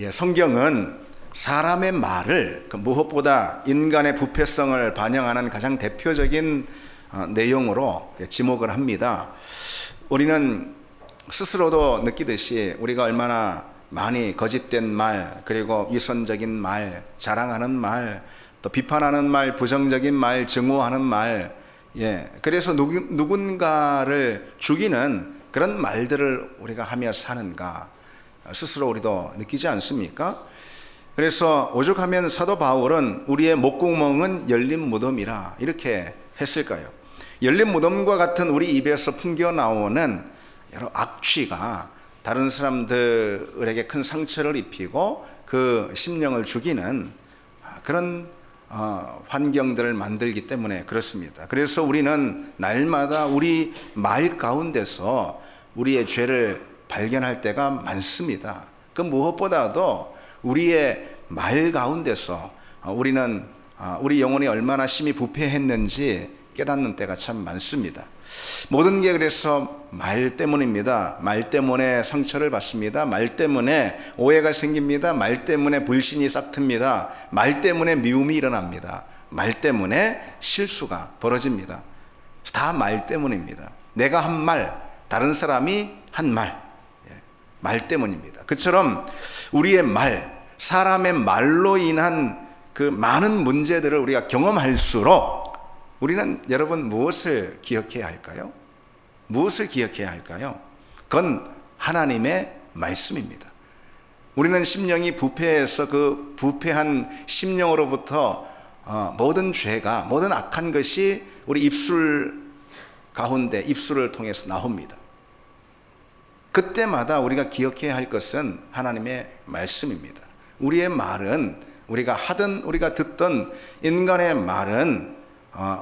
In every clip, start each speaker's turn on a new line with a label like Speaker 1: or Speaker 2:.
Speaker 1: 성경은 사람의 말을 무엇보다 인간의 부패성을 반영하는 가장 대표적인 내용으로 지목을 합니다. 우리는 스스로도 느끼듯이 우리가 얼마나 많이 거짓된 말, 그리고 위선적인 말, 자랑하는 말, 또 비판하는 말, 부정적인 말, 증오하는 말, 그래서 누군가를 죽이는 그런 말들을 우리가 하며 사는가 스스로 우리도 느끼지 않습니까? 그래서 오죽하면 사도 바울은 우리의 목구멍은 열린 무덤이라 이렇게 했을까요? 열린 무덤과 같은 우리 입에서 풍겨 나오는 여러 악취가 다른 사람들에게 큰 상처를 입히고 그 심령을 죽이는 그런 환경들을 만들기 때문에 그렇습니다. 그래서 우리는 날마다 우리 말 가운데서 우리의 죄를 발견할 때가 많습니다. 그 무엇보다도 우리의 말 가운데서 우리는 우리 영혼이 얼마나 심히 부패했는지 깨닫는 때가 참 많습니다. 모든 게 그래서 말 때문입니다. 말 때문에 상처를 받습니다. 말 때문에 오해가 생깁니다. 말 때문에 불신이 싹틉니다. 말 때문에 미움이 일어납니다. 말 때문에 실수가 벌어집니다. 다 말 때문입니다. 내가 한 말, 다른 사람이 한 말, 말 때문입니다. 그처럼 우리의 말, 사람의 말로 인한 그 많은 문제들을 우리가 경험할수록 우리는 여러분 무엇을 기억해야 할까요? 무엇을 기억해야 할까요? 그건 하나님의 말씀입니다. 우리는 심령이 부패해서 그 부패한 심령으로부터 모든 죄가, 모든 악한 것이 우리 입술 가운데 입술을 통해서 나옵니다. 그때마다 우리가 기억해야 할 것은 하나님의 말씀입니다. 우리의 말은 우리가 하든 우리가 듣던 인간의 말은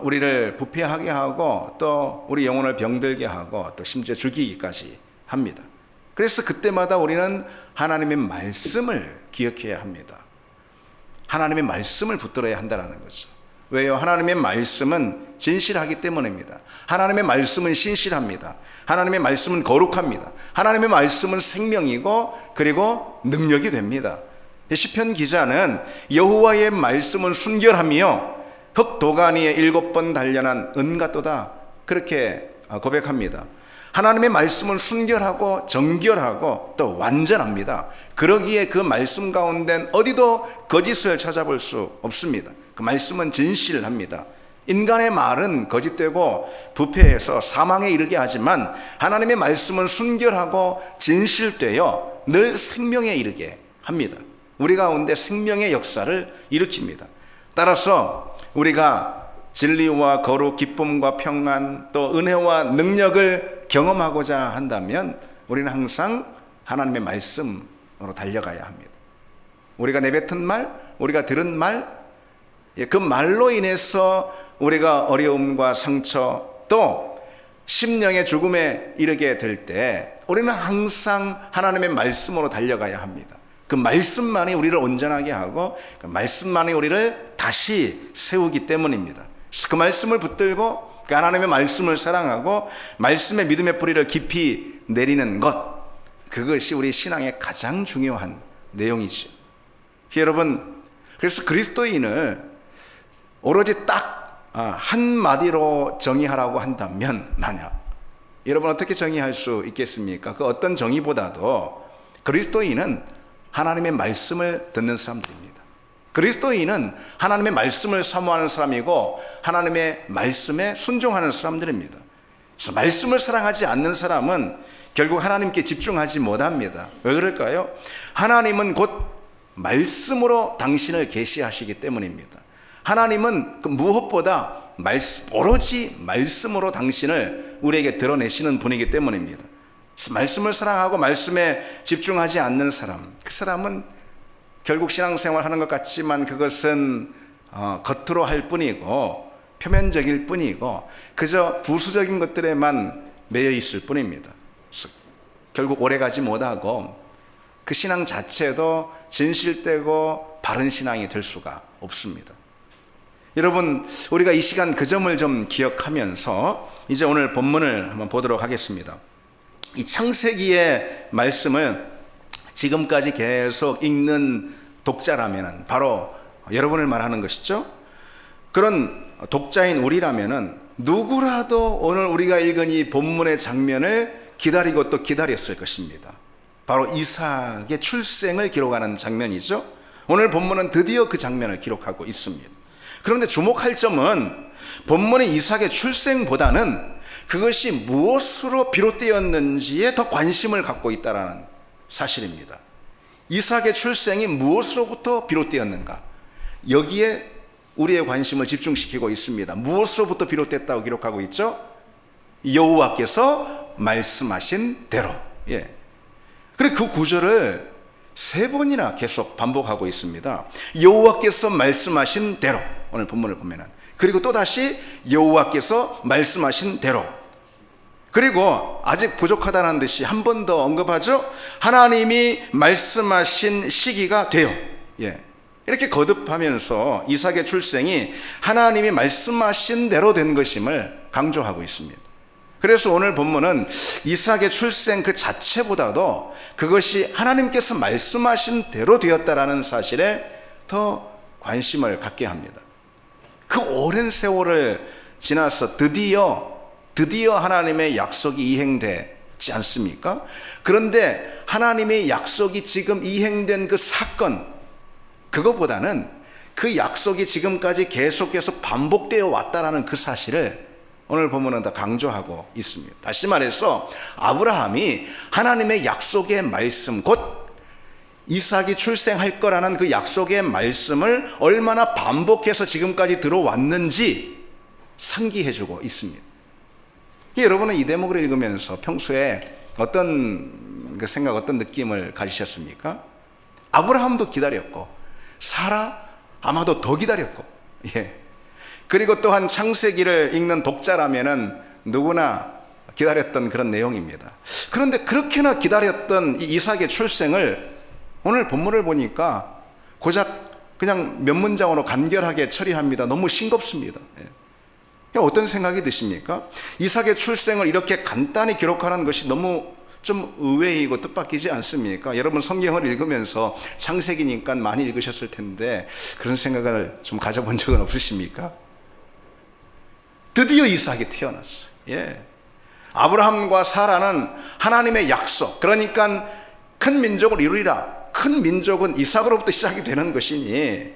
Speaker 1: 우리를 부패하게 하고 또 우리 영혼을 병들게 하고 또 심지어 죽이기까지 합니다. 그래서 그때마다 우리는 하나님의 말씀을 기억해야 합니다. 하나님의 말씀을 붙들어야 한다는 거죠. 왜요? 하나님의 말씀은 진실하기 때문입니다. 하나님의 말씀은 신실합니다. 하나님의 말씀은 거룩합니다. 하나님의 말씀은 생명이고 그리고 능력이 됩니다. 시편 기자는 여호와의 말씀은 순결하며 흑도가니에 7번 단련한 은 같도다 그렇게 고백합니다. 하나님의 말씀은 순결하고 정결하고 또 완전합니다. 그러기에 그 말씀 가운데는 어디도 거짓을 찾아볼 수 없습니다. 그 말씀은 진실합니다. 인간의 말은 거짓되고 부패해서 사망에 이르게 하지만 하나님의 말씀은 순결하고 진실되어 늘 생명에 이르게 합니다. 우리 가운데 생명의 역사를 일으킵니다. 따라서 우리가 진리와 거룩, 기쁨과 평안, 또 은혜와 능력을 경험하고자 한다면 우리는 항상 하나님의 말씀으로 달려가야 합니다. 우리가 내뱉은 말, 우리가 들은 말, 그 말로 인해서 우리가 어려움과 상처 또 심령의 죽음에 이르게 될 때 우리는 항상 하나님의 말씀으로 달려가야 합니다. 그 말씀만이 우리를 온전하게 하고 그 말씀만이 우리를 다시 세우기 때문입니다. 그 말씀을 붙들고 그 하나님의 말씀을 사랑하고 말씀의 믿음의 뿌리를 깊이 내리는 것, 그것이 우리 신앙의 가장 중요한 내용이죠. 여러분, 그래서 그리스도인을 오로지 딱 한마디로 정의하라고 한다면 만약 여러분 어떻게 정의할 수 있겠습니까? 그 어떤 정의보다도 그리스도인은 하나님의 말씀을 듣는 사람들입니다. 그리스도인은 하나님의 말씀을 사모하는 사람이고 하나님의 말씀에 순종하는 사람들입니다. 그래서 말씀을 사랑하지 않는 사람은 결국 하나님께 집중하지 못합니다. 왜 그럴까요? 하나님은 곧 말씀으로 당신을 계시하시기 때문입니다. 하나님은 그 무엇보다 오로지 말씀으로 당신을 우리에게 드러내시는 분이기 때문입니다. 말씀을 사랑하고 말씀에 집중하지 않는 사람, 그 사람은 결국 신앙생활 하는 것 같지만 그것은 겉으로 할 뿐이고 표면적일 뿐이고 그저 부수적인 것들에만 매여 있을 뿐입니다. 결국 오래가지 못하고 그 신앙 자체도 진실되고 바른 신앙이 될 수가 없습니다. 여러분, 우리가 이 시간 그 점을 좀 기억하면서 이제 오늘 본문을 한번 보도록 하겠습니다. 이 창세기의 말씀을 지금까지 계속 읽는 독자라면은 바로 여러분을 말하는 것이죠. 그런 독자인 우리라면은 누구라도 오늘 우리가 읽은 이 본문의 장면을 기다리고 또 기다렸을 것입니다. 바로 이삭의 출생을 기록하는 장면이죠. 오늘 본문은 드디어 그 장면을 기록하고 있습니다. 그런데 주목할 점은 본문의 이삭의 출생보다는 그것이 무엇으로 비롯되었는지에 더 관심을 갖고 있다는 사실입니다. 이삭의 출생이 무엇으로부터 비롯되었는가? 여기에 우리의 관심을 집중시키고 있습니다. 무엇으로부터 비롯됐다고 기록하고 있죠? 여호와께서 말씀하신 대로. 그리고 그 구절을 3번이나 계속 반복하고 있습니다. 여호와께서 말씀하신 대로. 오늘 본문을 보면은. 그리고 또다시 여호와께서 말씀하신 대로. 그리고 아직 부족하다는 듯이 한 번 더 언급하죠. 하나님이 말씀하신 시기가 되어. 이렇게 거듭하면서 이삭의 출생이 하나님이 말씀하신 대로 된 것임을 강조하고 있습니다. 그래서 오늘 본문은 이삭의 출생 그 자체보다도 그것이 하나님께서 말씀하신 대로 되었다라는 사실에 더 관심을 갖게 합니다. 그 오랜 세월을 지나서 드디어 하나님의 약속이 이행되지 않습니까? 그런데 하나님의 약속이 지금 이행된 그 사건, 그것보다는 그 약속이 지금까지 계속해서 반복되어 왔다라는 그 사실을 오늘 본문은 더 강조하고 있습니다. 다시 말해서 아브라함이 하나님의 약속의 말씀, 곧 이삭이 출생할 거라는 그 약속의 말씀을 얼마나 반복해서 지금까지 들어왔는지 상기해주고 있습니다. 여러분은 이 대목을 읽으면서 평소에 어떤 생각, 어떤 느낌을 가지셨습니까? 아브라함도 기다렸고 사라 아마도 더 기다렸고, 그리고 또한 창세기를 읽는 독자라면은 누구나 기다렸던 그런 내용입니다. 그런데 그렇게나 기다렸던 이 이삭의 출생을 오늘 본문을 보니까 고작 그냥 몇 문장으로 간결하게 처리합니다. 너무 싱겁습니다. 어떤 생각이 드십니까? 이삭의 출생을 이렇게 간단히 기록하는 것이 너무 좀 의외이고 뜻밖이지 않습니까? 여러분 성경을 읽으면서 창세기니까 많이 읽으셨을 텐데 그런 생각을 좀 가져본 적은 없으십니까? 드디어 이삭이 태어났어요. 아브라함과 사라는 하나님의 약속, 그러니까 큰 민족을 이루리라. 큰 민족은 이삭으로부터 시작이 되는 것이니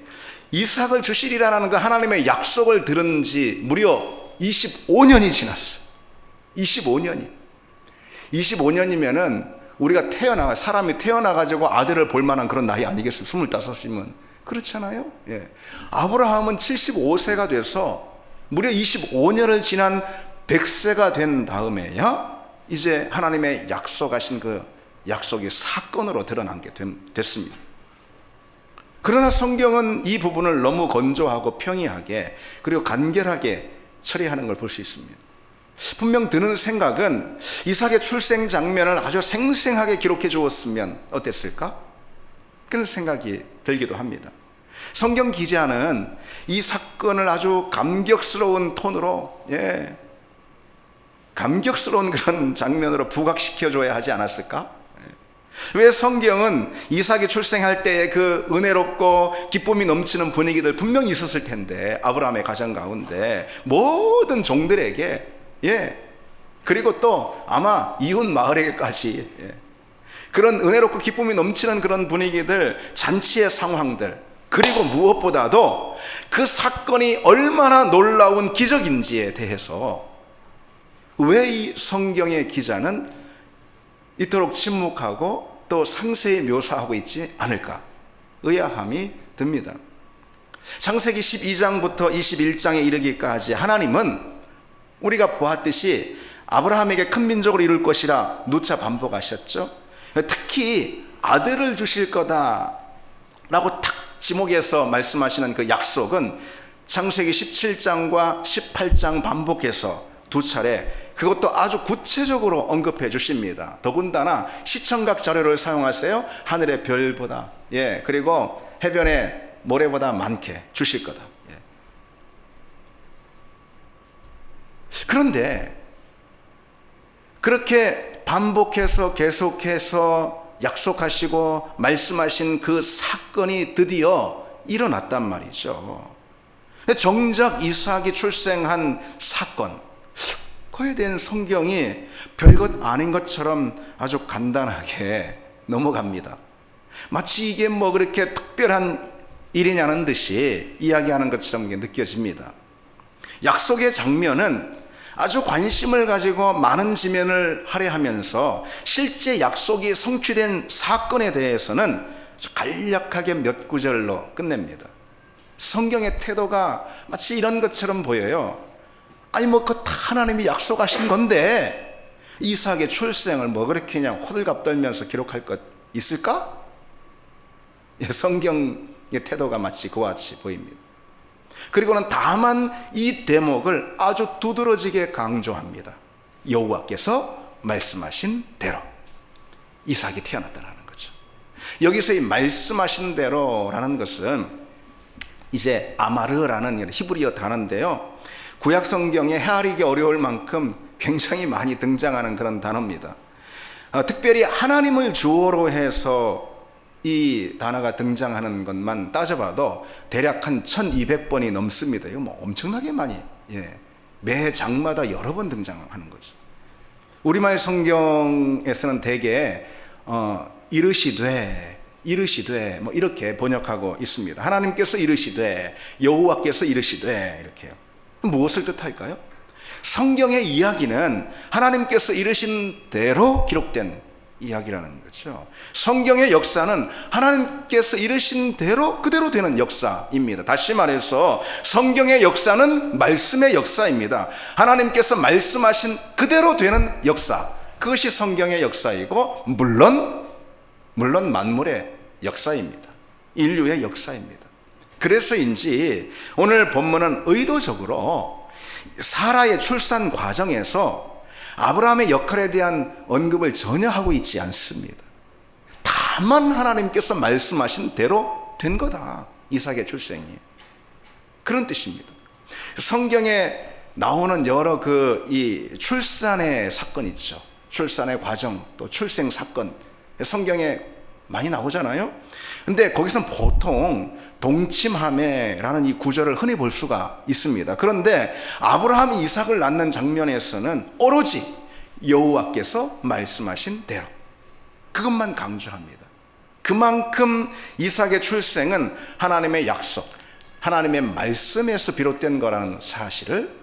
Speaker 1: 이삭을 주시리라는 그 하나님의 약속을 들은 지 무려 25년이 지났어요. 25년이면은 우리가 사람이 태어나가지고 아들을 볼 만한 그런 나이 아니겠어요? 25이면. 그렇잖아요? 아브라함은 75세가 돼서 무려 25년을 지난 100세가 된 다음에야 이제 하나님의 약속하신 그 약속이 사건으로 드러나게 됐습니다. 그러나 성경은 이 부분을 너무 건조하고 평이하게 그리고 간결하게 처리하는 걸 볼 수 있습니다. 분명 드는 생각은 이삭의 출생 장면을 아주 생생하게 기록해 주었으면 어땠을까? 그런 생각이 들기도 합니다. 성경 기자는 이 사건을 아주 감격스러운 톤으로, 감격스러운 그런 장면으로 부각시켜줘야 하지 않았을까? 왜 성경은 이삭이 출생할 때의 그 은혜롭고 기쁨이 넘치는 분위기들 분명히 있었을 텐데, 아브라함의 가정 가운데 모든 종들에게, 그리고 또 아마 이웃 마을에게까지 그런 은혜롭고 기쁨이 넘치는 그런 분위기들, 잔치의 상황들, 그리고 무엇보다도 그 사건이 얼마나 놀라운 기적인지에 대해서 왜 이 성경의 기자는 이토록 침묵하고 또 상세히 묘사하고 있지 않을까 의아함이 듭니다. 창세기 12장부터 21장에 이르기까지 하나님은 우리가 보았듯이 아브라함에게 큰 민족을 이룰 것이라 누차 반복하셨죠. 특히 아들을 주실 거다라고 탁 지목해서 말씀하시는 그 약속은 창세기 17장과 18장 반복해서 두 차례 그것도 아주 구체적으로 언급해 주십니다. 더군다나 시청각 자료를 사용하세요. 하늘의 별보다, 그리고 해변의 모래보다 많게 주실 거다. 그런데 그렇게 반복해서 계속해서 약속하시고 말씀하신 그 사건이 드디어 일어났단 말이죠. 정작 이삭이 출생한 사건, 그에 대한 성경이 별것 아닌 것처럼 아주 간단하게 넘어갑니다. 마치 이게 뭐 그렇게 특별한 일이냐는 듯이 이야기하는 것처럼 느껴집니다. 약속의 장면은 아주 관심을 가지고 많은 지면을 할애하면서 실제 약속이 성취된 사건에 대해서는 간략하게 몇 구절로 끝냅니다. 성경의 태도가 마치 이런 것처럼 보여요. 아니 뭐 그 하나님이 약속하신 건데 이삭의 출생을 뭐 그렇게 그냥 호들갑 떨면서 기록할 것 있을까? 성경의 태도가 마치 그와 같이 보입니다. 그리고는 다만 이 대목을 아주 두드러지게 강조합니다. 여호와께서 말씀하신 대로 이삭이 태어났다라는 거죠. 여기서 이 말씀하신 대로라는 것은 이제 아마르라는 히브리어 단어인데요, 구약 성경에 헤아리기 어려울 만큼 굉장히 많이 등장하는 그런 단어입니다. 특별히 하나님을 주어로 해서 이 단어가 등장하는 것만 따져봐도 대략 한 1200번이 넘습니다. 이거 뭐 엄청나게 많이, 매 장마다 여러 번 등장하는 거죠. 우리말 성경에서는 대개 이르시되 뭐 이렇게 번역하고 있습니다. 하나님께서 이르시되, 여호와께서 이르시되, 이렇게요. 무엇을 뜻할까요? 성경의 이야기는 하나님께서 이르신 대로 기록된 이야기라는 거죠. 성경의 역사는 하나님께서 이르신 대로 그대로 되는 역사입니다. 다시 말해서 성경의 역사는 말씀의 역사입니다. 하나님께서 말씀하신 그대로 되는 역사, 그것이 성경의 역사이고 물론 만물의 역사입니다. 인류의 역사입니다. 그래서인지 오늘 본문은 의도적으로 사라의 출산 과정에서 아브라함의 역할에 대한 언급을 전혀 하고 있지 않습니다. 다만 하나님께서 말씀하신 대로 된 거다, 이삭의 출생이. 그런 뜻입니다. 성경에 나오는 여러 이 출산의 사건 있죠. 출산의 과정, 또 출생 사건, 성경에 많이 나오잖아요. 근데 거기서 보통 동침하매라는 이 구절을 흔히 볼 수가 있습니다. 그런데 아브라함이 이삭을 낳는 장면에서는 오로지 여호와께서 말씀하신 대로, 그것만 강조합니다. 그만큼 이삭의 출생은 하나님의 약속, 하나님의 말씀에서 비롯된 거라는 사실을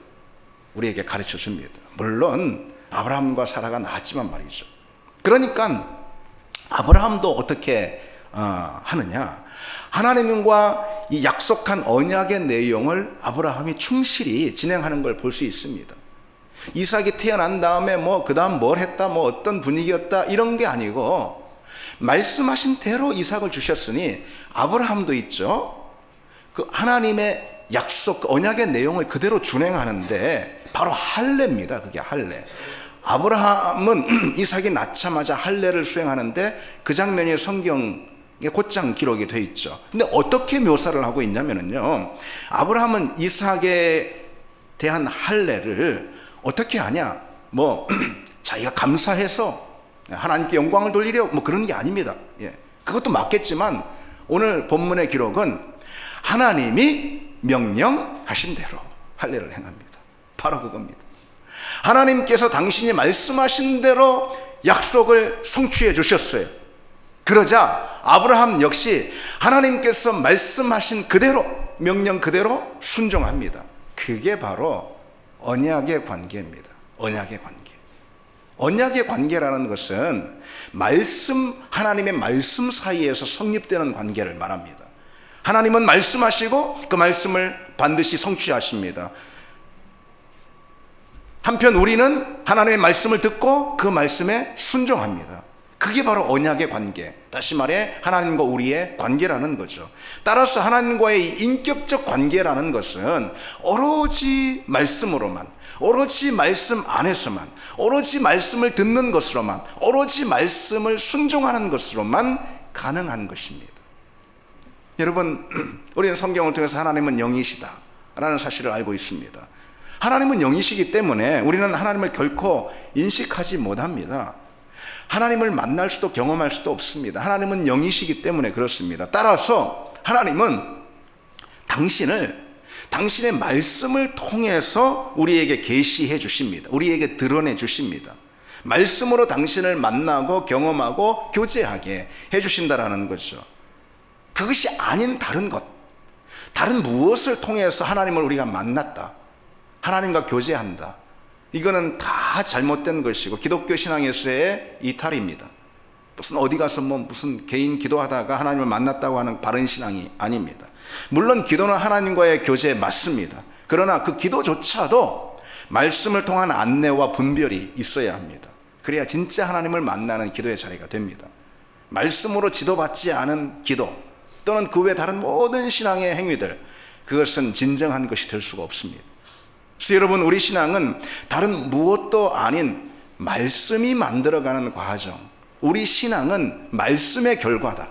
Speaker 1: 우리에게 가르쳐 줍니다. 물론 아브라함과 사라가 낳았지만 말이죠. 그러니까 아브라함도 어떻게 하느냐, 하나님과 이 약속한 언약의 내용을 아브라함이 충실히 진행하는 걸 볼 수 있습니다. 이삭이 태어난 다음에 뭐 그 다음 뭘 했다, 뭐 어떤 분위기였다, 이런 게 아니고 말씀하신 대로 이삭을 주셨으니 아브라함도 있죠, 그 하나님의 약속, 그 언약의 내용을 그대로 준행하는데 바로 할례입니다. 그게 할례. 아브라함은 이삭이 낳자마자 할례를 수행하는데 그 장면이 성경에 곧장 기록이 되어 있죠. 근데 어떻게 묘사를 하고 있냐면요, 아브라함은 이삭에 대한 할례를 어떻게 하냐, 뭐 자기가 감사해서 하나님께 영광을 돌리려 뭐 그런 게 아닙니다. 그것도 맞겠지만 오늘 본문의 기록은 하나님이 명령하신 대로 할례를 행합니다. 바로 그겁니다. 하나님께서 당신이 말씀하신 대로 약속을 성취해 주셨어요. 그러자 아브라함 역시 하나님께서 말씀하신 그대로, 명령 그대로 순종합니다. 그게 바로 언약의 관계입니다. 언약의 관계. 언약의 관계라는 것은 하나님의 말씀 사이에서 성립되는 관계를 말합니다. 하나님은 말씀하시고 그 말씀을 반드시 성취하십니다. 한편 우리는 하나님의 말씀을 듣고 그 말씀에 순종합니다. 그게 바로 언약의 관계, 다시 말해 하나님과 우리의 관계라는 거죠. 따라서 하나님과의 인격적 관계라는 것은 오로지 말씀으로만, 오로지 말씀 안에서만, 오로지 말씀을 듣는 것으로만, 오로지 말씀을 순종하는 것으로만 가능한 것입니다. 여러분, 우리는 성경을 통해서 하나님은 영이시다 라는 사실을 알고 있습니다. 하나님은 영이시기 때문에 우리는 하나님을 결코 인식하지 못합니다. 하나님을 만날 수도 경험할 수도 없습니다. 하나님은 영이시기 때문에 그렇습니다. 따라서 하나님은 당신의 말씀을 통해서 우리에게 계시해 주십니다. 우리에게 드러내 주십니다. 말씀으로 당신을 만나고 경험하고 교제하게 해 주신다라는 거죠. 그것이 아닌 다른 것, 다른 무엇을 통해서 하나님을 우리가 만났다, 하나님과 교제한다, 이거는 다 잘못된 것이고 기독교 신앙에서의 이탈입니다. 무슨 어디 가서 무슨 개인 기도하다가 하나님을 만났다고 하는 바른 신앙이 아닙니다. 물론 기도는 하나님과의 교제 맞습니다. 그러나 그 기도조차도 말씀을 통한 안내와 분별이 있어야 합니다. 그래야 진짜 하나님을 만나는 기도의 자리가 됩니다. 말씀으로 지도받지 않은 기도 또는 그 외 다른 모든 신앙의 행위들, 그것은 진정한 것이 될 수가 없습니다. 그래서 여러분, 우리 신앙은 다른 무엇도 아닌 말씀이 만들어가는 과정, 우리 신앙은 말씀의 결과다.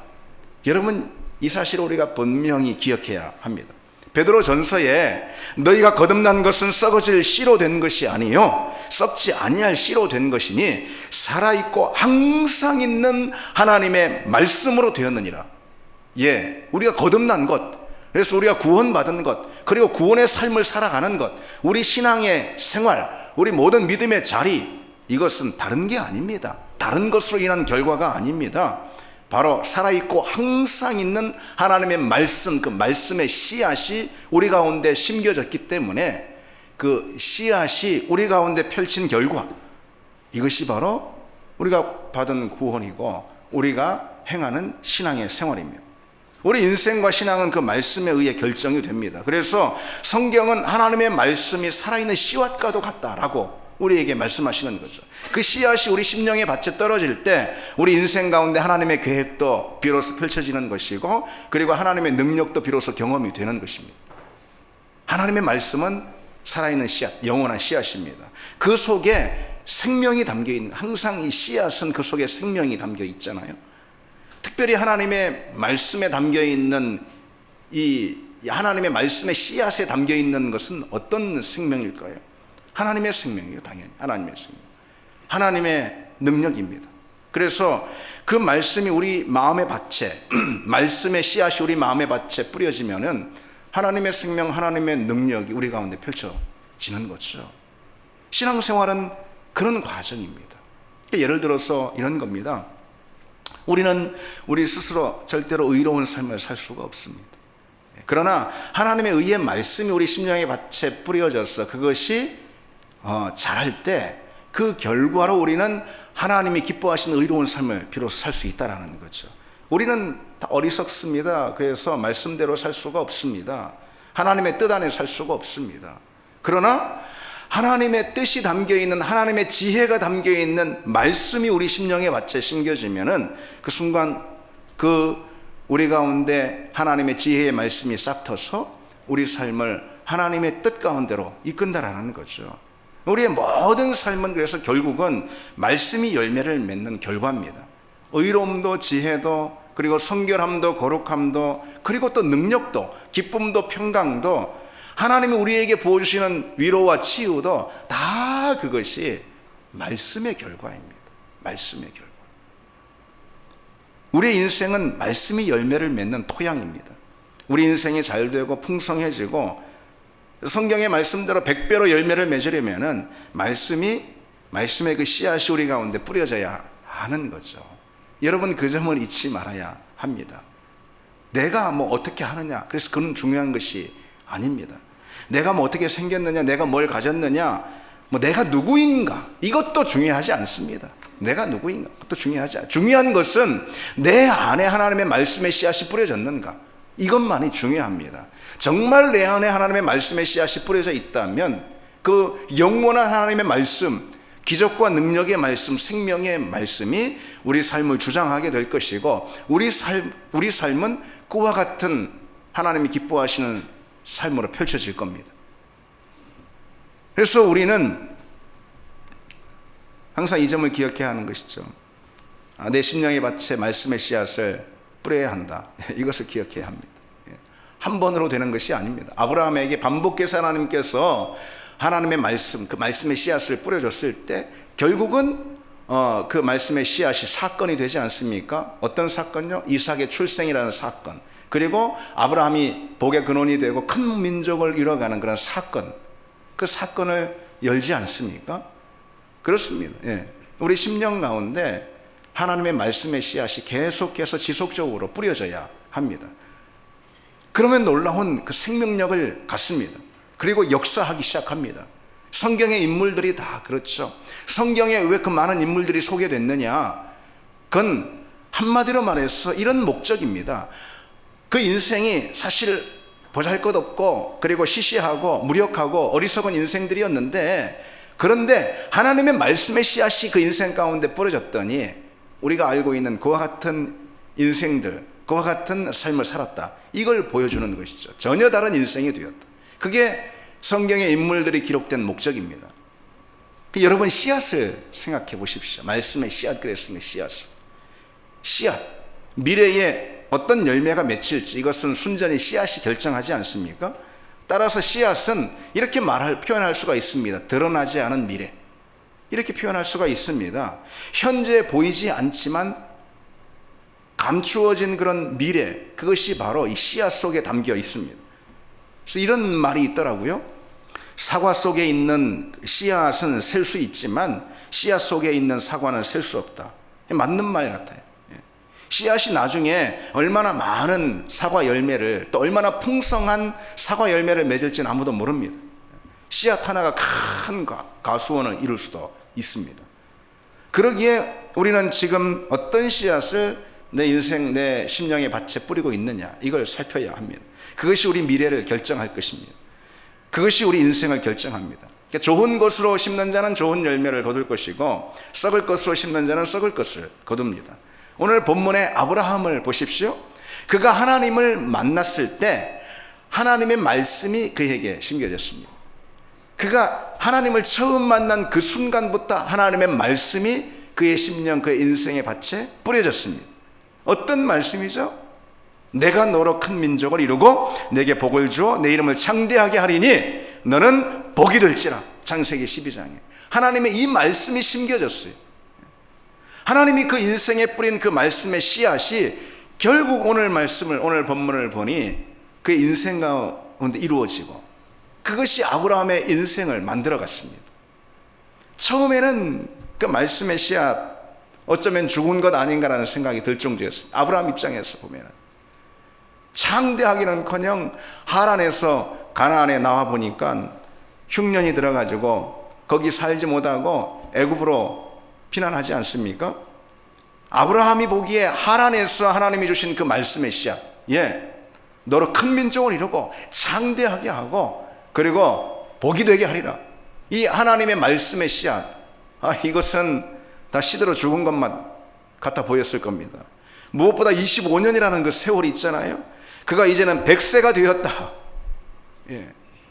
Speaker 1: 여러분, 이 사실을 우리가 분명히 기억해야 합니다. 베드로 전서에 너희가 거듭난 것은 썩어질 씨로 된 것이 아니요 썩지 아니할 씨로 된 것이니 살아있고 항상 있는 하나님의 말씀으로 되었느니라. 우리가 거듭난 것, 그래서 우리가 구원받은 것, 그리고 구원의 삶을 살아가는 것, 우리 신앙의 생활, 우리 모든 믿음의 자리, 이것은 다른 게 아닙니다. 다른 것으로 인한 결과가 아닙니다. 바로 살아있고 항상 있는 하나님의 말씀, 그 말씀의 씨앗이 우리 가운데 심겨졌기 때문에 그 씨앗이 우리 가운데 펼친 결과, 이것이 바로 우리가 받은 구원이고 우리가 행하는 신앙의 생활입니다. 우리 인생과 신앙은 그 말씀에 의해 결정이 됩니다. 그래서 성경은 하나님의 말씀이 살아있는 씨앗과도 같다라고 우리에게 말씀하시는 거죠. 그 씨앗이 우리 심령의 밭에 떨어질 때 우리 인생 가운데 하나님의 계획도 비로소 펼쳐지는 것이고, 그리고 하나님의 능력도 비로소 경험이 되는 것입니다. 하나님의 말씀은 살아있는 씨앗, 영원한 씨앗입니다. 그 속에 생명이 담겨있는, 항상 이 씨앗은 그 속에 생명이 담겨 있잖아요. 특별히 하나님의 말씀에 담겨있는 이 하나님의 말씀의 씨앗에 담겨있는 것은 어떤 생명일까요? 하나님의 생명이에요. 당연히 하나님의 생명, 하나님의 능력입니다. 그래서 그 말씀이 우리 마음의 밭에 말씀의 씨앗이 우리 마음의 밭에 뿌려지면은 하나님의 생명, 하나님의 능력이 우리 가운데 펼쳐지는 거죠. 신앙생활은 그런 과정입니다. 예를 들어서 이런 겁니다. 우리는 우리 스스로 절대로 의로운 삶을 살 수가 없습니다. 그러나 하나님의 의의 말씀이 우리 심령의 밭에 뿌려져서 그것이 자랄 때 그 결과로 우리는 하나님이 기뻐하시는 의로운 삶을 비로소 살 수 있다는 거죠. 우리는 다 어리석습니다. 그래서 말씀대로 살 수가 없습니다. 하나님의 뜻 안에 살 수가 없습니다. 그러나 하나님의 뜻이 담겨있는, 하나님의 지혜가 담겨있는 말씀이 우리 심령의 밭에 심겨지면은 그 순간 우리 가운데 하나님의 지혜의 말씀이 싹 터서 우리 삶을 하나님의 뜻 가운데로 이끈다라는 거죠. 우리의 모든 삶은 그래서 결국은 말씀이 열매를 맺는 결과입니다. 의로움도 지혜도, 그리고 성결함도 거룩함도, 그리고 또 능력도, 기쁨도 평강도, 하나님이 우리에게 부어주시는 위로와 치유도 다 그것이 말씀의 결과입니다. 말씀의 결과. 우리의 인생은 말씀이 열매를 맺는 토양입니다. 우리 인생이 잘 되고 풍성해지고 성경의 말씀대로 100배로 열매를 맺으려면은 말씀의 그 씨앗이 우리 가운데 뿌려져야 하는 거죠. 여러분, 그 점을 잊지 말아야 합니다. 내가 어떻게 하느냐, 그래서 그건 중요한 것이 아닙니다. 내가 어떻게 생겼느냐, 내가 뭘 가졌느냐, 내가 누구인가, 이것도 중요하지 않습니다. 내가 누구인가, 그것도 중요하지 않아요. 중요한 것은 내 안에 하나님의 말씀의 씨앗이 뿌려졌는가, 이것만이 중요합니다. 정말 내 안에 하나님의 말씀의 씨앗이 뿌려져 있다면 그 영원한 하나님의 말씀, 기적과 능력의 말씀, 생명의 말씀이 우리 삶을 주장하게 될 것이고, 우리 삶은 그와 같은 하나님이 기뻐하시는 삶으로 펼쳐질 겁니다. 그래서 우리는 항상 이 점을 기억해야 하는 것이죠. 내 심령의 밭에 말씀의 씨앗을 뿌려야 한다. 이것을 기억해야 합니다. 한 번으로 되는 것이 아닙니다. 아브라함에게 반복해서 하나님께서 하나님의 말씀, 그 말씀의 씨앗을 뿌려줬을 때 결국은 그 말씀의 씨앗이 사건이 되지 않습니까? 어떤 사건요? 이삭의 출생이라는 사건, 그리고 아브라함이 복의 근원이 되고 큰 민족을 이뤄가는 그런 사건, 그 사건을 열지 않습니까? 그렇습니다. 예. 우리 심령 가운데 하나님의 말씀의 씨앗이 계속해서 지속적으로 뿌려져야 합니다. 그러면 놀라운 그 생명력을 갖습니다. 그리고 역사하기 시작합니다. 성경의 인물들이 다 그렇죠. 성경에 왜 그 많은 인물들이 소개됐느냐? 그건 한마디로 말해서 이런 목적입니다. 그 인생이 사실 보잘것없고 그리고 시시하고 무력하고 어리석은 인생들이었는데, 그런데 하나님의 말씀의 씨앗이 그 인생 가운데 뿌려졌더니 우리가 알고 있는 그와 같은 인생들, 그와 같은 삶을 살았다, 이걸 보여주는 것이죠. 전혀 다른 인생이 되었다. 그게 성경의 인물들이 기록된 목적입니다. 여러분, 씨앗을 생각해 보십시오. 말씀의 씨앗 그랬습니다. 씨앗, 미래에 어떤 열매가 맺힐지 이것은 순전히 씨앗이 결정하지 않습니까? 따라서 씨앗은 이렇게 표현할 수가 있습니다. 드러나지 않은 미래, 이렇게 표현할 수가 있습니다. 현재 보이지 않지만 감추어진 그런 미래, 그것이 바로 이 씨앗 속에 담겨 있습니다. 그래서 이런 말이 있더라고요. 사과 속에 있는 씨앗은 셀 수 있지만 씨앗 속에 있는 사과는 셀 수 없다. 맞는 말 같아요. 씨앗이 나중에 얼마나 많은 사과 열매를, 또 얼마나 풍성한 사과 열매를 맺을지는 아무도 모릅니다. 씨앗 하나가 큰 가수원을 이룰 수도 있습니다. 그러기에 우리는 지금 어떤 씨앗을 내 인생, 내 심령의 밭에 뿌리고 있느냐, 이걸 살펴야 합니다. 그것이 우리 미래를 결정할 것입니다. 그것이 우리 인생을 결정합니다. 그러니까 좋은 것으로 심는 자는 좋은 열매를 거둘 것이고, 썩을 것으로 심는 자는 썩을 것을 거둡니다. 오늘 본문의 아브라함을 보십시오. 그가 하나님을 만났을 때 하나님의 말씀이 그에게 심겨졌습니다. 그가 하나님을 처음 만난 그 순간부터 하나님의 말씀이 그의 심령, 그의 인생의 밭에 뿌려졌습니다. 어떤 말씀이죠? 내가 너로 큰 민족을 이루고 내게 복을 주어 내 이름을 창대하게 하리니 너는 복이 될지라. 창세기 12장에 하나님의 이 말씀이 심겨졌어요. 하나님이 그 인생에 뿌린 그 말씀의 씨앗이 결국 오늘 본문을 보니 그의 인생 가운데 이루어지고, 그것이 아브라함의 인생을 만들어 갔습니다. 처음에는 그 말씀의 씨앗, 어쩌면 죽은 것 아닌가라는 생각이 들 정도였습니다. 아브라함 입장에서 보면 창대하기는커녕 하란에서 가나안에 나와 보니까 흉년이 들어가지고 거기 살지 못하고 애굽으로 피난하지 않습니까? 아브라함이 보기에 하란에서 하나님이 주신 그 말씀의 씨앗, 너로 큰 민족을 이루고 창대하게 하고 그리고 복이 되게 하리라, 이 하나님의 말씀의 씨앗, 이것은 다 시들어 죽은 것만 같아 보였을 겁니다. 무엇보다 25년이라는 그 세월이 있잖아요. 그가 이제는 100세가 되었다.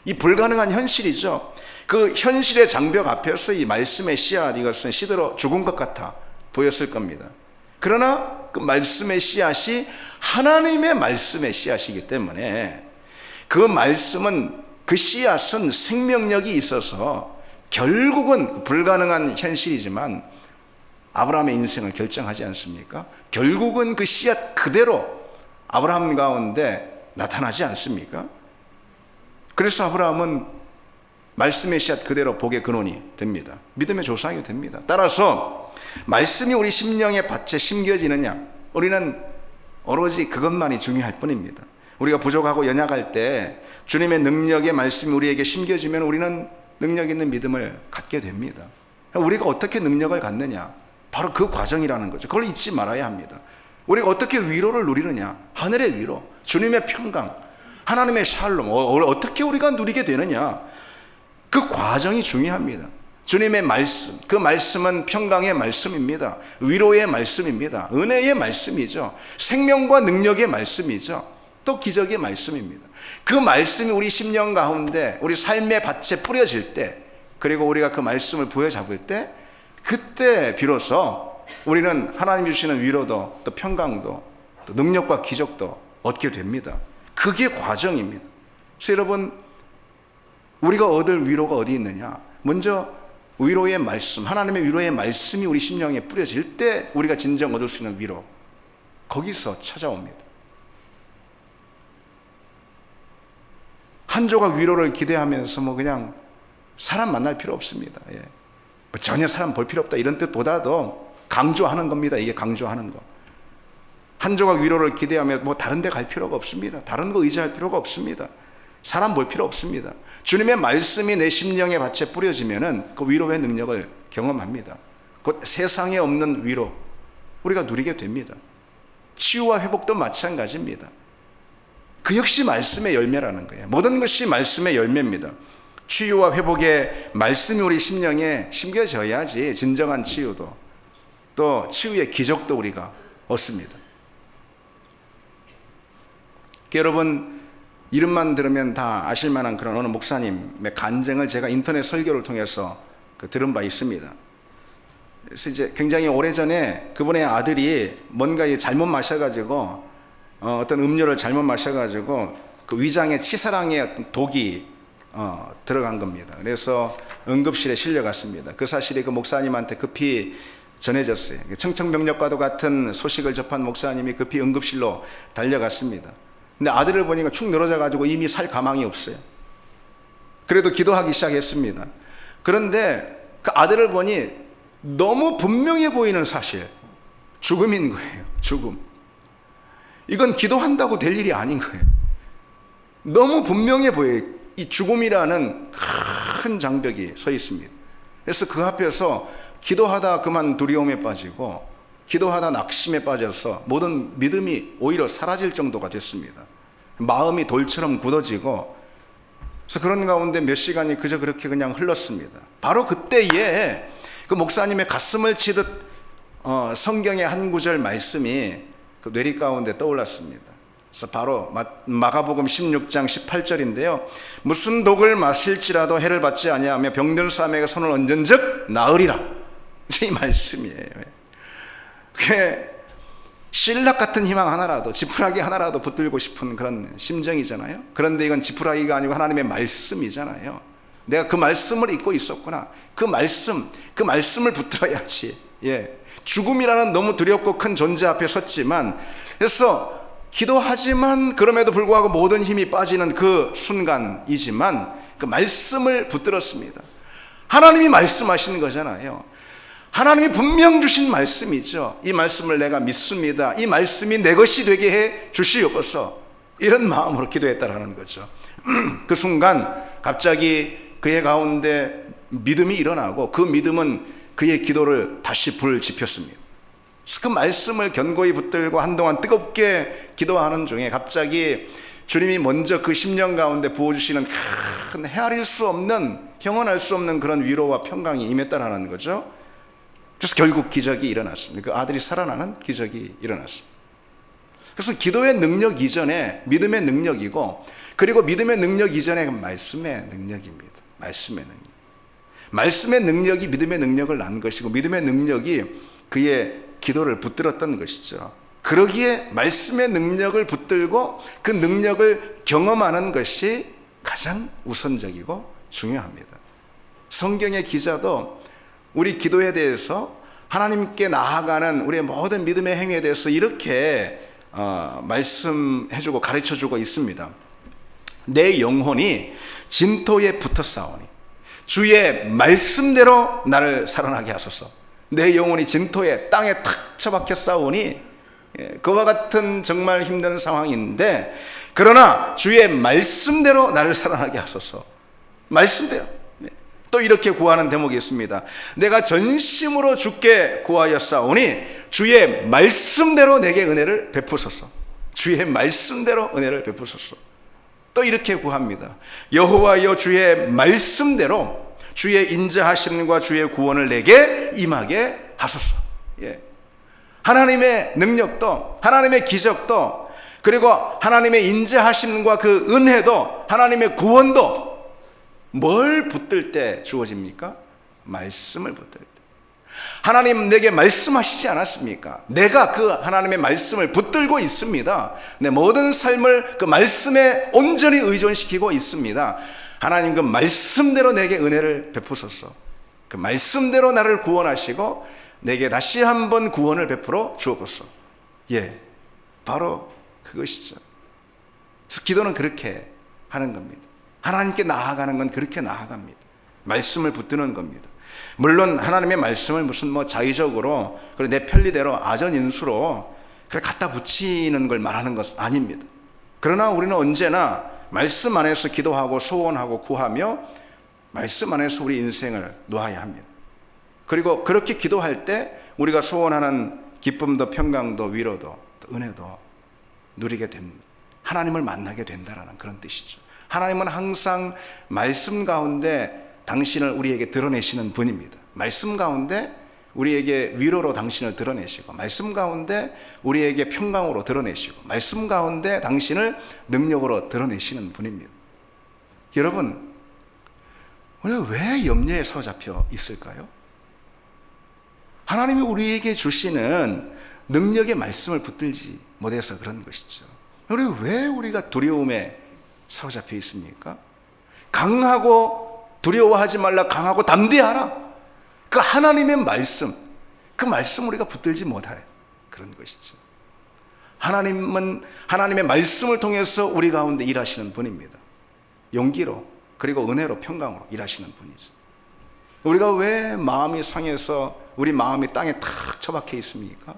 Speaker 1: 이 불가능한 현실이죠. 그 현실의 장벽 앞에서 이 말씀의 씨앗, 이것은 시들어 죽은 것 같아 보였을 겁니다. 그러나 그 말씀의 씨앗이 하나님의 말씀의 씨앗이기 때문에 그 말씀은, 그 씨앗은 생명력이 있어서 결국은 불가능한 현실이지만 아브라함의 인생을 결정하지 않습니까? 결국은 그 씨앗 그대로 아브라함 가운데 나타나지 않습니까? 그래서 아브라함은 말씀의 씨앗 그대로 복의 근원이 됩니다. 믿음의 조상이 됩니다. 따라서 말씀이 우리 심령의 밭에 심겨지느냐, 우리는 오로지 그것만이 중요할 뿐입니다. 우리가 부족하고 연약할 때 주님의 능력의 말씀이 우리에게 심겨지면 우리는 능력 있는 믿음을 갖게 됩니다. 우리가 어떻게 능력을 갖느냐, 바로 그 과정이라는 거죠. 그걸 잊지 말아야 합니다. 우리가 어떻게 위로를 누리느냐, 하늘의 위로, 주님의 평강, 하나님의 샬롬, 어떻게 우리가 누리게 되느냐, 그 과정이 중요합니다. 주님의 말씀, 그 말씀은 평강의 말씀입니다. 위로의 말씀입니다. 은혜의 말씀이죠. 생명과 능력의 말씀이죠. 또 기적의 말씀입니다. 그 말씀이 우리 심령 가운데, 우리 삶의 밭에 뿌려질 때, 그리고 우리가 그 말씀을 부여잡을 때, 그때 비로소 우리는 하나님이 주시는 위로도, 또 평강도, 또 능력과 기적도 얻게 됩니다. 그게 과정입니다. 그래서 여러분, 우리가 얻을 위로가 어디 있느냐? 먼저 위로의 말씀, 하나님의 위로의 말씀이 우리 심령에 뿌려질 때 우리가 진정 얻을 수 있는 위로, 거기서 찾아옵니다. 한 조각 위로를 기대하면서 그냥 사람 만날 필요 없습니다. 전혀 사람 볼 필요 없다 이런 뜻보다도 강조하는 겁니다. 이게 강조하는 거. 한 조각 위로를 기대하면 다른 데 갈 필요가 없습니다. 다른 거 의지할 필요가 없습니다. 사람 볼 필요 없습니다. 주님의 말씀이 내 심령의 밭에 뿌려지면은 그 위로의 능력을 경험합니다. 곧 세상에 없는 위로 우리가 누리게 됩니다. 치유와 회복도 마찬가지입니다. 그 역시 말씀의 열매라는 거예요. 모든 것이 말씀의 열매입니다. 치유와 회복의 말씀이 우리 심령에 심겨져야지 진정한 치유도 또 치유의 기적도 우리가 얻습니다. 여러분 이름만 들으면 다 아실 만한 그런 어느 목사님의 간증을 제가 인터넷 설교를 통해서 들은 바 있습니다. 그래서 이제 굉장히 오래전에 그분의 아들이 뭔가 잘못 마셔가지고 어떤 음료를 잘못 마셔가지고 그 위장에 치사량의 어떤 독이 들어간 겁니다. 그래서 응급실에 실려갔습니다. 그 사실이 그 목사님한테 급히 전해졌어요. 청천벽력과도 같은 소식을 접한 목사님이 급히 응급실로 달려갔습니다. 근데 아들을 보니까 축 늘어져 가지고 이미 살 가망이 없어요. 그래도 기도하기 시작했습니다. 그런데 그 아들을 보니 너무 분명해 보이는 사실, 죽음인 거예요. 죽음. 이건 기도한다고 될 일이 아닌 거예요. 너무 분명해 보여요. 이 죽음이라는 큰 장벽이 서 있습니다. 그래서 그 앞에서 기도하다 그만 두려움에 빠지고 기도하다 낙심에 빠져서 모든 믿음이 오히려 사라질 정도가 됐습니다. 마음이 돌처럼 굳어지고, 그래서 그런 가운데 몇 시간이 그저 그렇게 그냥 흘렀습니다. 바로 그때에 그 목사님의 가슴을 치듯 성경의 한 구절 말씀이 그 뇌리 가운데 떠올랐습니다. 그래서 바로 마가복음 16장 18절인데요. 무슨 독을 마실지라도 해를 받지 아니하며 병든 사람에게 손을 얹은즉 나으리라. 이 말씀이에요. 그게 신락 같은 희망 하나라도, 지푸라기 하나라도 붙들고 싶은 그런 심정이잖아요. 그런데 이건 지푸라기가 아니고 하나님의 말씀이잖아요. 내가 그 말씀을 잊고 있었구나. 그 말씀을 붙들어야지. 죽음이라는 너무 두렵고 큰 존재 앞에 섰지만, 그래서 기도하지만 그럼에도 불구하고 모든 힘이 빠지는 그 순간이지만 그 말씀을 붙들었습니다. 하나님이 말씀하시는 거잖아요. 하나님이 분명 주신 말씀이죠. 이 말씀을 내가 믿습니다. 이 말씀이 내 것이 되게 해 주시옵소서. 이런 마음으로 기도했다라는 거죠. 그 순간 갑자기 그의 가운데 믿음이 일어나고, 그 믿음은 그의 기도를 다시 불 지폈습니다. 그 말씀을 견고히 붙들고 한동안 뜨겁게 기도하는 중에 갑자기 주님이 먼저 그 심령 가운데 부어주시는 큰 헤아릴 수 없는, 형언할 수 없는 그런 위로와 평강이 임했다라는 거죠. 그래서 결국 기적이 일어났습니다. 그 아들이 살아나는 기적이 일어났습니다. 그래서 기도의 능력 이전에 믿음의 능력이고, 그리고 믿음의 능력 이전에 말씀의 능력입니다. 말씀의 능력. 말씀의 능력이 믿음의 능력을 낳은 것이고, 믿음의 능력이 그의 기도를 붙들었던 것이죠. 그러기에 말씀의 능력을 붙들고 그 능력을 경험하는 것이 가장 우선적이고 중요합니다. 성경의 기자도 우리 기도에 대해서, 하나님께 나아가는 우리의 모든 믿음의 행위에 대해서 이렇게 말씀해주고 가르쳐주고 있습니다. 내 영혼이 진토에 붙어 싸우니 주의 말씀대로 나를 살아나게 하소서. 내 영혼이 진토에, 땅에 탁 처박혀 싸우니, 그와 같은 정말 힘든 상황인데, 그러나 주의 말씀대로 나를 살아나게 하소서. 말씀대로. 또 이렇게 구하는 대목이 있습니다. 내가 전심으로 주께 구하였사오니 주의 말씀대로 내게 은혜를 베푸소서. 주의 말씀대로 은혜를 베푸소서. 또 이렇게 구합니다. 여호와여, 주의 말씀대로 주의 인자하심과 주의 구원을 내게 임하게 하소서. 하나님의 능력도, 하나님의 기적도, 그리고 하나님의 인자하심과 그 은혜도, 하나님의 구원도 뭘 붙들 때 주어집니까? 말씀을 붙들 때. 하나님 내게 말씀하시지 않았습니까? 내가 그 하나님의 말씀을 붙들고 있습니다. 내 모든 삶을 그 말씀에 온전히 의존시키고 있습니다. 하나님 그 말씀대로 내게 은혜를 베푸소서. 그 말씀대로 나를 구원하시고 내게 다시 한번 구원을 베풀어 주옵소서. 예, 바로 그것이죠. 그래서 기도는 그렇게 하는 겁니다. 하나님께 나아가는 건 그렇게 나아갑니다. 말씀을 붙드는 겁니다. 물론 하나님의 말씀을 무슨 자의적으로 그리고 내 편리대로 아전인수로 그래 갖다 붙이는 걸 말하는 것은 아닙니다. 그러나 우리는 언제나 말씀 안에서 기도하고 소원하고 구하며 말씀 안에서 우리 인생을 놓아야 합니다. 그리고 그렇게 기도할 때 우리가 소원하는 기쁨도 평강도 위로도 또 은혜도 누리게 됩니다. 하나님을 만나게 된다라는 그런 뜻이죠. 하나님은 항상 말씀 가운데 당신을 우리에게 드러내시는 분입니다. 말씀 가운데 우리에게 위로로 당신을 드러내시고, 말씀 가운데 우리에게 평강으로 드러내시고, 말씀 가운데 당신을 능력으로 드러내시는 분입니다. 여러분, 우리가 왜 염려에 사로잡혀 있을까요? 하나님이 우리에게 주시는 능력의 말씀을 붙들지 못해서 그런 것이죠. 왜 우리가 두려움에 사로잡혀 있습니까? 강하고 두려워하지 말라, 강하고 담대하라. 그 하나님의 말씀, 그 말씀 우리가 붙들지 못해요. 그런 것이죠. 하나님은 하나님의 말씀을 통해서 우리 가운데 일하시는 분입니다. 용기로 그리고 은혜로 평강으로 일하시는 분이죠. 우리가 왜 마음이 상해서 우리 마음이 땅에 탁 처박혀 있습니까?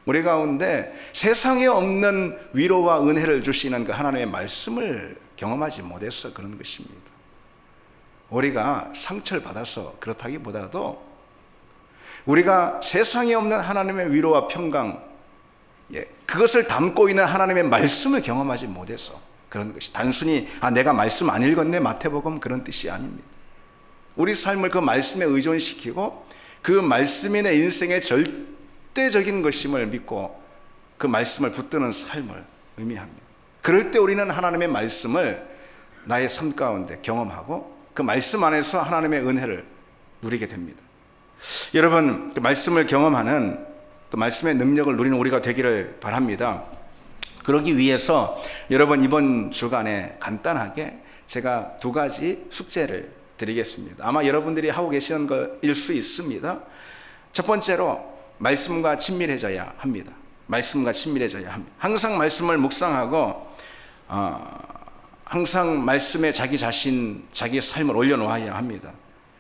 Speaker 1: 우리 가운데 세상에 없는 위로와 은혜를 주시는 그 하나님의 말씀을 경험하지 못해서 그런 것입니다. 우리가 상처를 받아서 그렇다기보다도 우리가 세상에 없는 하나님의 위로와 평강, 그것을 담고 있는 하나님의 말씀을 경험하지 못해서 그런 것이 단순히 내가 말씀 안 읽었네 마태복음 그런 뜻이 아닙니다. 우리 삶을 그 말씀에 의존시키고 그 말씀이 내 인생의 절대적인 것임을 믿고 그 말씀을 붙드는 삶을 의미합니다. 그럴 때 우리는 하나님의 말씀을 나의 삶 가운데 경험하고 그 말씀 안에서 하나님의 은혜를 누리게 됩니다. 여러분, 그 말씀을 경험하는 또 말씀의 능력을 누리는 우리가 되기를 바랍니다. 그러기 위해서 여러분 이번 주간에 간단하게 제가 2가지 숙제를 드리겠습니다. 아마 여러분들이 하고 계시는 것일 수 있습니다. 첫 번째로 말씀과 친밀해져야 합니다. 말씀과 친밀해져야 합니다. 항상 말씀을 묵상하고 항상 말씀에 자기 자신, 자기 삶을 올려놓아야 합니다.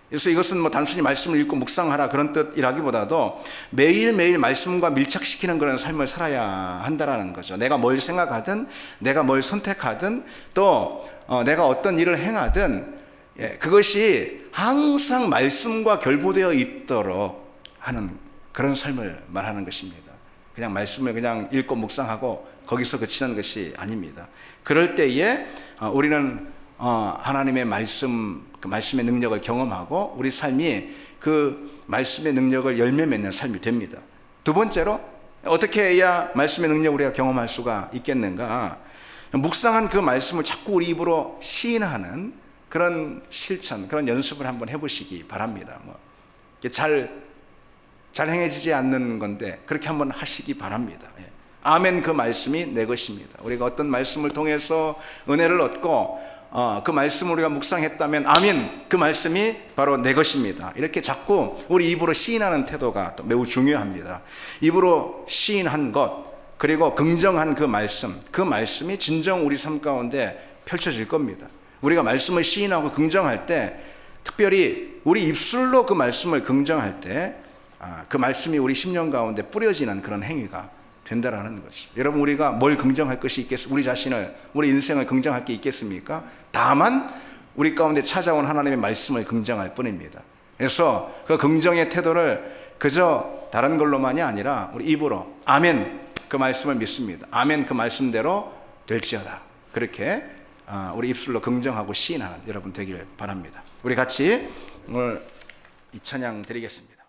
Speaker 1: 그래서 이것은 단순히 말씀을 읽고 묵상하라 그런 뜻이라기보다도 매일매일 말씀과 밀착시키는 그런 삶을 살아야 한다라는 거죠. 내가 뭘 생각하든, 내가 뭘 선택하든, 또 내가 어떤 일을 행하든 그것이 항상 말씀과 결부되어 있도록 하는 그런 삶을 말하는 것입니다. 그냥 말씀을 그냥 읽고 묵상하고 거기서 그치는 것이 아닙니다. 그럴 때에 우리는 하나님의 말씀, 그 말씀의 능력을 경험하고 우리 삶이 그 말씀의 능력을 열매 맺는 삶이 됩니다. 2번째로 어떻게 해야 말씀의 능력을 우리가 경험할 수가 있겠는가? 묵상한 그 말씀을 자꾸 우리 입으로 시인하는 그런 실천, 그런 연습을 한번 해보시기 바랍니다. 잘 행해지지 않는 건데 그렇게 한번 하시기 바랍니다. 아멘, 그 말씀이 내 것입니다. 우리가 어떤 말씀을 통해서 은혜를 얻고 그 말씀을 우리가 묵상했다면 아멘, 그 말씀이 바로 내 것입니다. 이렇게 자꾸 우리 입으로 시인하는 태도가 또 매우 중요합니다. 입으로 시인한 것, 그리고 긍정한 그 말씀이 진정 우리 삶 가운데 펼쳐질 겁니다. 우리가 말씀을 시인하고 긍정할 때, 특별히 우리 입술로 그 말씀을 긍정할 때 그 말씀이 우리 심령 가운데 뿌려지는 그런 행위가 된다라는 것이. 여러분, 우리가 뭘 긍정할 것이 있겠습니까? 우리 자신을, 우리 인생을 긍정할 게 있겠습니까? 다만 우리 가운데 찾아온 하나님의 말씀을 긍정할 뿐입니다. 그래서 그 긍정의 태도를 그저 다른 걸로만이 아니라 우리 입으로 아멘, 그 말씀을 믿습니다. 아멘, 그 말씀대로 될지어다. 그렇게 우리 입술로 긍정하고 시인하는 여러분 되길 바랍니다. 우리 같이 오늘 이 찬양 드리겠습니다.